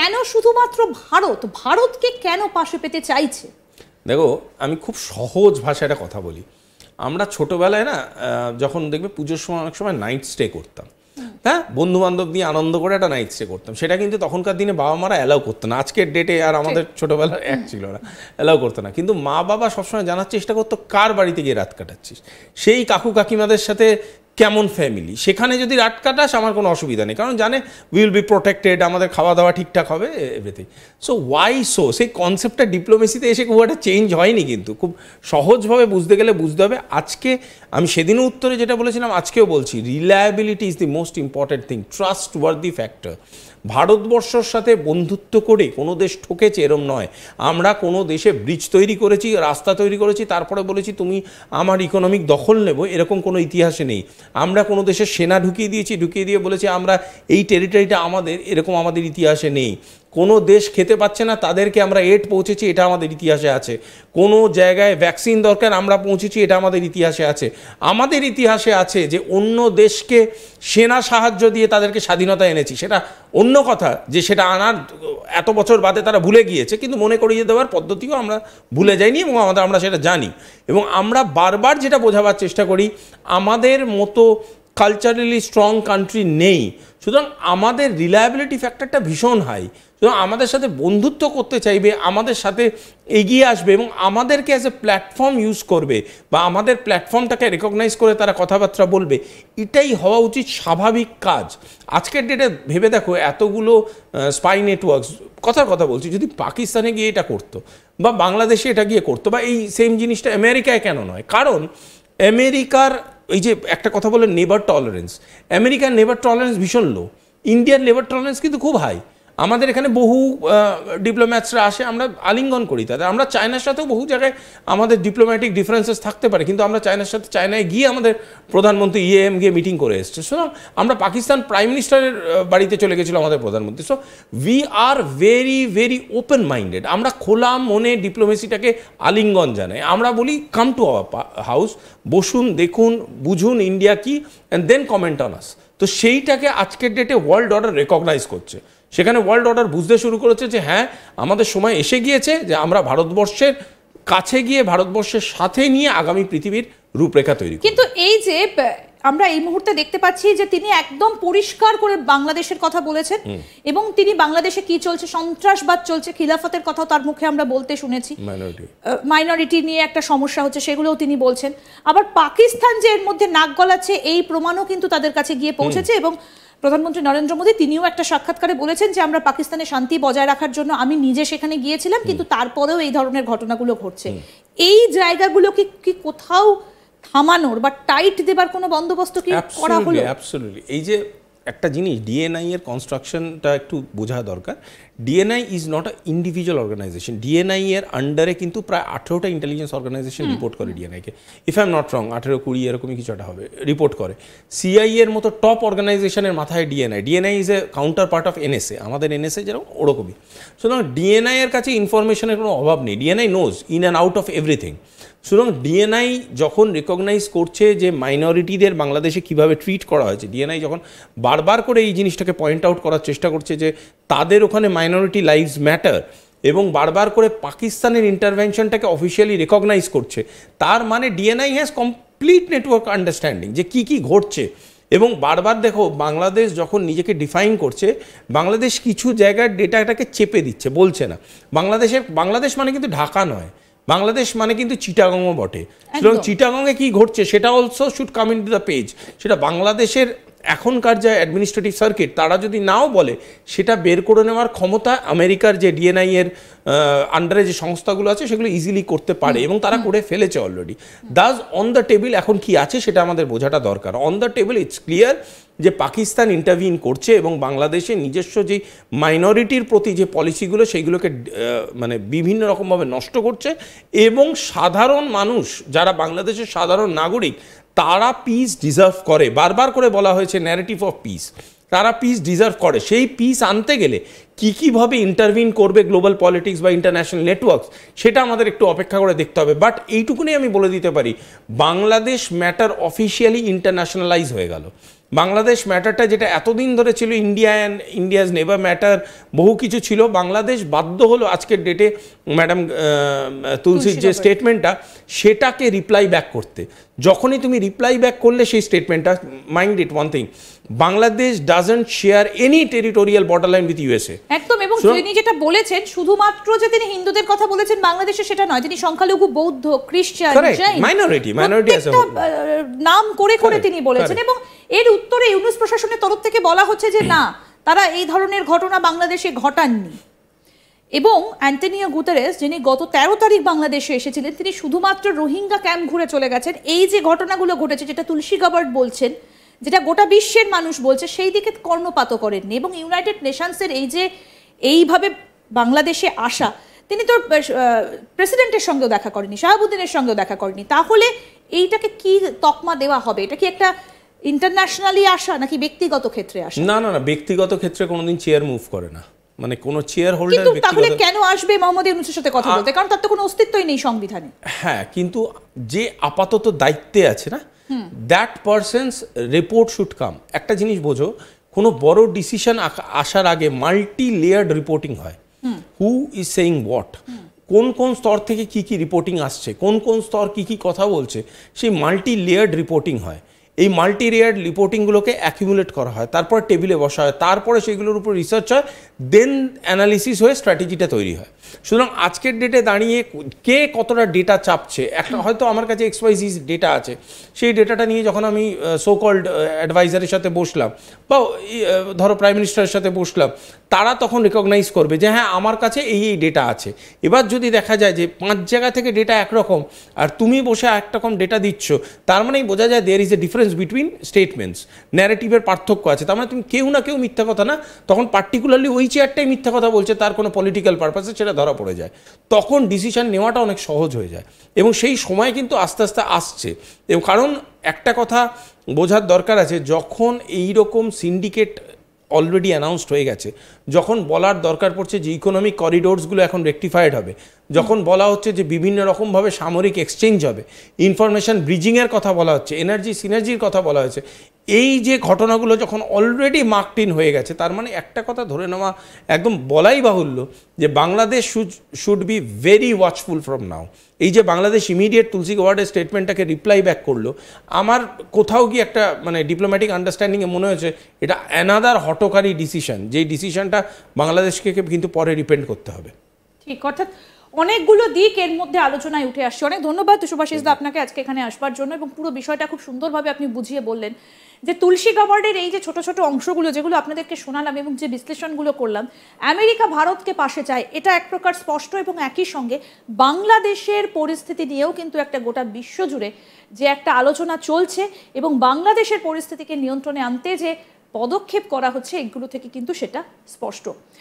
কেন শুধুমাত্র ভারতকে কেন পাশে পেতে চাইছে? দেখো, আমি খুব সহজ ভাষায় একটা কথা বলি। আমরা ছোটবেলায় না যখন দেখবে পুজোর সময় অনেক সময় নাইট স্টে করতাম, হ্যাঁ, বন্ধু বান্ধব নিয়ে আনন্দ করে একটা নাইট স্টে করতাম। সেটা কিন্তু তখনকার দিনে বাবা মারা অ্যালাউ করতো না। আজকের ডেটে আর আমাদের ছোটবেলার এক ছিল না, অ্যালাউ করতো না। কিন্তু মা বাবা সবসময় জানার চেষ্টা করতো কার বাড়িতে গিয়ে রাত কাটাচ্ছিস, সেই কাকু কাকিমাদের সাথে কেমন ফ্যামিলি, সেখানে যদি রাত কাটাস আমার কোনো অসুবিধা নেই, কারণ জানে উইল বি প্রোটেক্টেড, আমাদের খাওয়া দাওয়া ঠিকঠাক হবে, এভরিথিং। সো ওয়াই সো সেই কনসেপ্টটা ডিপ্লোমেসিতে এসে খুব একটা চেঞ্জ হয়নি, কিন্তু খুব সহজভাবে বুঝতে গেলে বুঝতে হবে। আজকে আমি সেদিনও উত্তরে যেটা বলেছিলাম আজকেও বলছি, reliability is the most important thing, trustworthy factor. ভারতবর্ষর সাথে বন্ধুত্ব করে কোনো দেশ ঠকেছে এরম নয়। আমরা কোনো দেশে ব্রিজ তৈরি করেছি, রাস্তা তৈরি করেছি, তারপরে বলেছি তুমি আমার ইকোনমিক দখল নেব, এরকম কোনো ইতিহাসে নেই। আমরা কোনো দেশের সেনা ঢুকিয়ে দিয়ে বলেছি আমরা এই টেরিটরিটা আমাদের, এরকম আমাদের ইতিহাসে নেই। কোনো দেশ খেতে পাচ্ছে না, তাদেরকে আমরা এড পৌঁছেছি, এটা আমাদের ইতিহাসে আছে। কোনো জায়গায় ভ্যাকসিন দরকার, আমরা পৌঁছেছি, এটা আমাদের ইতিহাসে আছে। আমাদের ইতিহাসে আছে যে অন্য দেশকে সেনা সাহায্য দিয়ে তাদেরকে স্বাধীনতা এনেছি। সেটা অন্য কথা যে সেটা আনার এত বছর বাদে তারা ভুলে গিয়েছে, কিন্তু মনে করিয়ে দেওয়ার পদ্ধতিও আমরা ভুলে যাইনি এবং আমরা সেটা জানি। এবং আমরা বারবার যেটা বোঝাবার চেষ্টা করি, আমাদের মতো কালচারালি স্ট্রং কান্ট্রি নেই, সুতরাং আমাদের রিলায়েবিলিটি ফ্যাক্টরটা ভীষণ হাই। সুতরাং আমাদের সাথে বন্ধুত্ব করতে চাইবে, আমাদের সাথে এগিয়ে আসবে এবং আমাদেরকে অ্যাজ এ প্ল্যাটফর্ম ইউজ করবে, বা আমাদের প্ল্যাটফর্মটাকে রেকগনাইজ করে তারা কথাবার্তা বলবে, এটাই হওয়া উচিত স্বাভাবিক কাজ। আজকের ডেটে ভেবে দেখো, এতগুলো স্পাই নেটওয়ার্কস, কথার কথা বলছি, যদি পাকিস্তানে গিয়ে এটা করতো বা বাংলাদেশে এটা গিয়ে করতো, বা এই সেম জিনিসটা আমেরিকায় কেন নয়? কারণ আমেরিকার এই যে একটা কথা বলে নেবার টলারেন্স, আমেরিকার নেবার টলারেন্স ভীষণ লো, ইন্ডিয়ার নেবার টলারেন্স কিন্তু খুব হাই। আমাদের এখানে বহু ডিপ্লোম্যাটসরা আসে, আমরা আলিঙ্গন করি তাদের। আমরা চায়নার সাথেও বহু জায়গায় আমাদের ডিপ্লোম্যাটিক ডিফারেন্সেস থাকতে পারে, কিন্তু আমরা চায়নায় গিয়ে আমাদের প্রধানমন্ত্রী গিয়ে মিটিং করে এসছে। সুতরাং আমরা পাকিস্তান প্রাইম মিনিস্টারের বাড়িতে চলে গেছিলো আমাদের প্রধানমন্ত্রী। So we are very very open minded. আমরা খোলা মনে ডিপ্লোমেসিটাকে আলিঙ্গন জানাই। আমরা বলি কাম টু আওয়ার হাউস, বসুন, দেখুন, বুঝুন ইন্ডিয়া কি, and then comment on us. তো সেইটাকে আজকের ডেটে ওয়ার্ল্ড অর্ডার রেকগনাইজ করছে। সেখানে ওয়ার্ল্ড অর্ডার বুঝতে শুরু করেছে যে হ্যাঁ, আমাদের সময় এসে গিয়েছে যে আমরা ভারতবর্ষের কাছে গিয়ে ভারতবর্ষের সাথে নিয়ে আগামী পৃথিবীর রূপরেখা তৈরি। কিন্তু এই যে আমরা এই মুহূর্তে দেখতে পাচ্ছি যে তিনি একদম পরিষ্কার করে বাংলাদেশের কথা বলেছেন, এবং তিনি বাংলাদেশে কি চলছে, সন্ত্রাসবাদ চলছে, খিলাফতের কথাও তার মুখে আমরা বলতে শুনেছি, মাইনরিটি নিয়ে একটা সমস্যা হচ্ছে, সেগুলোও তিনি বলছেন। আবার পাকিস্তান যে এর মধ্যে নাক গলাচ্ছে, এই প্রমাণও কিন্তু তাদের কাছে গিয়ে পৌঁছেছে। এবং প্রধানমন্ত্রী নরেন্দ্র মোদী তিনিও একটা সাক্ষাৎকারে বলেছেন যে আমরা পাকিস্তানে শান্তি বজায় রাখার জন্য আমি নিজে সেখানে গিয়েছিলাম, কিন্তু তারপরেও এই ধরনের ঘটনাগুলো ঘটছে। এই জায়গাগুলো কি কোথাও থামানোর বা টাইট দেবার কোনো বন্দোবস্ত কি করা হলো? অ্যাবসলিউটলি। এই যে একটা জিনিস, ডিএনআই এর কনস্ট্রাকশনটা একটু বোঝা দরকার। DNI is not a individual organisation. DNI এর আন্ডারে কিন্তু প্রায় 18টা ইন্টেলিজেন্স অর্গানাইজেশন রিপোর্ট করে ডিএনআইকে। If I am not wrong, 18-20 এরকমই কিছু একটা হবে, রিপোর্ট করে। সিআই এর মতো টপ অর্গানাইজেশনের মাথায় DNI is a counter part of NSA. আমাদের এনএসএ যেরকম ওরকমই। সুতরাং ডিএনআই এর কাছে ইনফরমেশনের কোনো অভাব নেই। DNI knows in and out of everything. সুতরাং ডিএনআই যখন রেকগনাইজ করছে যে মাইনরিটিদের বাংলাদেশে কীভাবে ট্রিট করা হয়েছে, ডিএনআই যখন বারবার করে এই জিনিসটাকে পয়েন্ট আউট করার চেষ্টা করছে যে তাদের ওখানে মাইনরিটি লাইভস ম্যাটার, এবং বারবার করে পাকিস্তানের ইন্টারভেনশনটাকে অফিসিয়ালি রেকগনাইজ করছে, তার মানে DNI has complete network understanding যে কী কী ঘটছে। এবং বারবার দেখো, বাংলাদেশ যখন নিজেকে ডিফাইন করছে, বাংলাদেশ কিছু জায়গার ডেটাটাকে চেপে দিচ্ছে, বলছে না। বাংলাদেশ মানে কিন্তু ঢাকা নয়, বাংলাদেশ মানে কিন্তু চিটাগংও বটে। সুতরাং চিটাগংয়ে কী ঘটছে সেটা also should come in to the page. সেটা বাংলাদেশের এখনকার যে অ্যাডমিনিস্ট্রেটিভ সার্কিট তারা যদি নাও বলে, সেটা বের করে নেওয়ার ক্ষমতা আমেরিকার যে ডিএনআই এর আন্ডারে যে সংস্থাগুলো আছে সেগুলো ইজিলি করতে পারে, এবং তারা করে ফেলেছে already. Das on the table এখন কি আছে সেটা আমাদের বোঝাটা দরকার। On the table it's clear যে পাকিস্তান ইন্টারভিন করছে এবং বাংলাদেশের নিজস্ব যেই মাইনরিটির প্রতি যে পলিসিগুলো সেইগুলোকে মানে বিভিন্ন রকমভাবে নষ্ট করছে, এবং সাধারণ মানুষ যারা বাংলাদেশের সাধারণ নাগরিক তারা পিস ডিজার্ভ করে। বারবার করে বলা হয়েছে ন্যারেটিভ অফ পিস, তারা পিস ডিজার্ভ করে। সেই পিস আনতে গেলে কীভাবে ইন্টারভিন করবে গ্লোবাল পলিটিক্স বা ইন্টারন্যাশনাল নেটওয়ার্কস, সেটা আমাদের একটু অপেক্ষা করে দেখতে হবে। বাট এইটুকুনি আমি বলে দিতে পারি, বাংলাদেশ ম্যাটার অফিসিয়ালি ইন্টারন্যাশনালাইজ হয়ে গেল। বাংলাদেশ ম্যাটারটা যেটা এতদিন ধরে ছিল India and India's never matter, বহু কিছু ছিল, বাংলাদেশ বাধ্য হলো আজকের ডেটে ম্যাডাম তুলসীর যে স্টেটমেন্টটা সেটাকে রিপ্লাই ব্যাক করতে। যখনই তুমি রিপ্লাই ব্যাক করলে সেই স্টেটমেন্টটা, mind it one thing, Bangladesh doesn't share any territorial border line with USA. একদম, এবং তিনি যেটা বলেছেন শুধুমাত্র যে তিনি হিন্দুদের কথা বলেছেন বাংলাদেশে সেটা নয়, তিনি সংখ্যালঘু বৌদ্ধ, খ্রিস্টান, জৈন, মাইনরিটি নাম করে করে তিনি বলেছেন। এবং এর উত্তরে ইউনূস প্রশাসনের তরফ থেকে বলা হচ্ছে যে না, তারা এই ধরনের ঘটনা বাংলাদেশে ঘটাননি। এবং অ্যান্টনিও গুতেরেস, যিনি গত 13 তারিখ বাংলাদেশে এসেছিলেন, তিনি শুধুমাত্র রোহিঙ্গা ক্যাম্প ঘুরে চলে গেছেন। এই যে ঘটনাগুলো ঘটেছে, যেটা তুলসী গাবার্ড বলছেন, যেটা গোটা বিশ্বের মানুষ বলছে, সেই দিকে কর্ণপাত করেননি। এবং ইউনাইটেড নেশনসের এই যে এইভাবে বাংলাদেশে আসা, তিনি তো প্রেসিডেন্টের সঙ্গেও দেখা করেনি, শাহাবুদ্দিনের সঙ্গেও দেখা করেনি। তাহলে এইটাকে কি তকমা দেওয়া হবে? এটা কি একটা ইন্টারন্যাশনালি আসা নাকি ব্যক্তিগত ক্ষেত্রে আসা? না না না, ব্যক্তিগত ক্ষেত্রে কোনোদিন চেয়ার মুভ করে না, মানে কোনো চেয়ার হোল্ডার। কিন্তু তাহলে কেন আসবে মোহাম্মদ ইউনূসের সাথে কথা বলতে? কারণ তার তো কোনো অস্তিত্বই নেই সংবিধানে। হ্যাঁ, কিন্তু যে আপাতত দায়িত্বে আছে না, that persons report should come. একটা জিনিস বোঝো, কোনো বড় ডিসিশন আসার আগে মাল্টি লেয়ার্ড রিপোর্টিং হয়। হু ইজ সেইং হোয়াট, কোন কোন স্তর থেকে কি কি রিপোর্টিং আসছে, কোন কোন স্তর কি কি কথা বলছে, সেই মাল্টি লেয়ার্ড রিপোর্টিং হয়। এই মাল্টি লেয়ার্ড রিপোর্টিংগুলোকে অ্যাকিউমুলেট করা হয়, তারপর টেবিলে বসা হয়, তারপরে সেগুলোর উপর রিসার্চ হয়, দেন অ্যানালিসিস হয়ে স্ট্র্যাটেজিটা তৈরি হয়। সুতরাং আজকের ডেটে দাঁড়িয়ে কে কতটা ডেটা চাপছে, একটা হয়তো আমার কাছে XYZ ডেটা আছে, সেই ডেটাটা নিয়ে যখন আমি সো কল্ড অ্যাডভাইজারের সাথে বসলাম বা ধরো প্রাইম মিনিস্টারের সাথে বসলাম, তারা তখন রেকগনাইজ করবে যে হ্যাঁ আমার কাছে এই এই ডেটা আছে। এবার যদি দেখা যায় যে 5 জায়গা থেকে ডেটা একরকম আর তুমি বসে একরকম ডেটা দিচ্ছ, তার মানেই বোঝা যায় there is a difference between statements, ন্যারেটিভের পার্থক্য আছে। তার মানে তুমি কেউ না কেউ মিথ্যা কথা না, তখন পার্টিকুলারলি ওই চেয়ারটাই মিথ্যা কথা বলছে, তার কোনো পলিটিক্যাল পারপাসে সেটা ধরা পড়ে যায়, তখন ডিসিশন নেওয়াটা অনেক সহজ হয়ে যায়। এবং সেই সময় কিন্তু আস্তে আস্তে আসছে। এবং কারণ একটা কথা বোঝার দরকার আছে, যখন এই রকম সিন্ডিকেট অলরেডি অ্যানাউন্সড হয়ে গেছে, যখন বলার দরকার পড়ছে যে ইকোনমিক করিডোরসগুলো এখন রেকটিফাইড হবে, যখন বলা হচ্ছে যে বিভিন্ন রকমভাবে সামরিক এক্সচেঞ্জ হবে, ইনফরমেশন ব্রিজিংয়ের কথা বলা হচ্ছে, এনার্জি সিনার্জির কথা বলা হয়েছে, এই যে ঘটনাগুলো যখন অলরেডি মার্কড ইন হয়ে গেছে, তার মানে একটা কথা ধরে নেওয়া একদম বলাই বাহুল্য যে Bangladesh should be very watchful from now. এই যে বাংলাদেশ ইমিডিয়েট তুলসী গাবার্ডের স্টেটমেন্টটাকে রিপ্লাই ব্যাক করলো, আমার কোথাও গিয়ে একটা মানে ডিপ্লোম্যাটিক আন্ডারস্ট্যান্ডিংয়ে মনে হয়েছে এটা অ্যানাদার হটকারী ডিসিশন, যেই ডিসিশনটা বাংলাদেশকে কিন্তু পরে রিপেন্ড করতে হবে। ঠিক, অর্থাৎ অনেকগুলো দিক এর মধ্যে আলোচনায় উঠে আসছে। অনেক ধন্যবাদ সুভাষিস দা আপনাকে আজকে এখানে আসবার জন্য, এবং পুরো বিষয়টা খুব সুন্দরভাবে আপনি বুঝিয়ে বললেন যে তুলসী গাবার্ডের এই যে ছোট ছোট অংশগুলো যেগুলো আপনাদেরকে শোনালাম এবং যে বিশ্লেষণগুলো করলাম, আমেরিকা ভারতকে পাশে চায়, এটা এক প্রকার স্পষ্ট। এবং একই সঙ্গে বাংলাদেশের পরিস্থিতি নিয়েও কিন্তু একটা গোটা বিশ্ব জুড়ে যে একটা আলোচনা চলছে এবং বাংলাদেশের পরিস্থিতিকে নিয়ন্ত্রণে আনতে যে পদক্ষেপ করা হচ্ছে, এগুলো থেকে কিন্তু সেটা স্পষ্ট।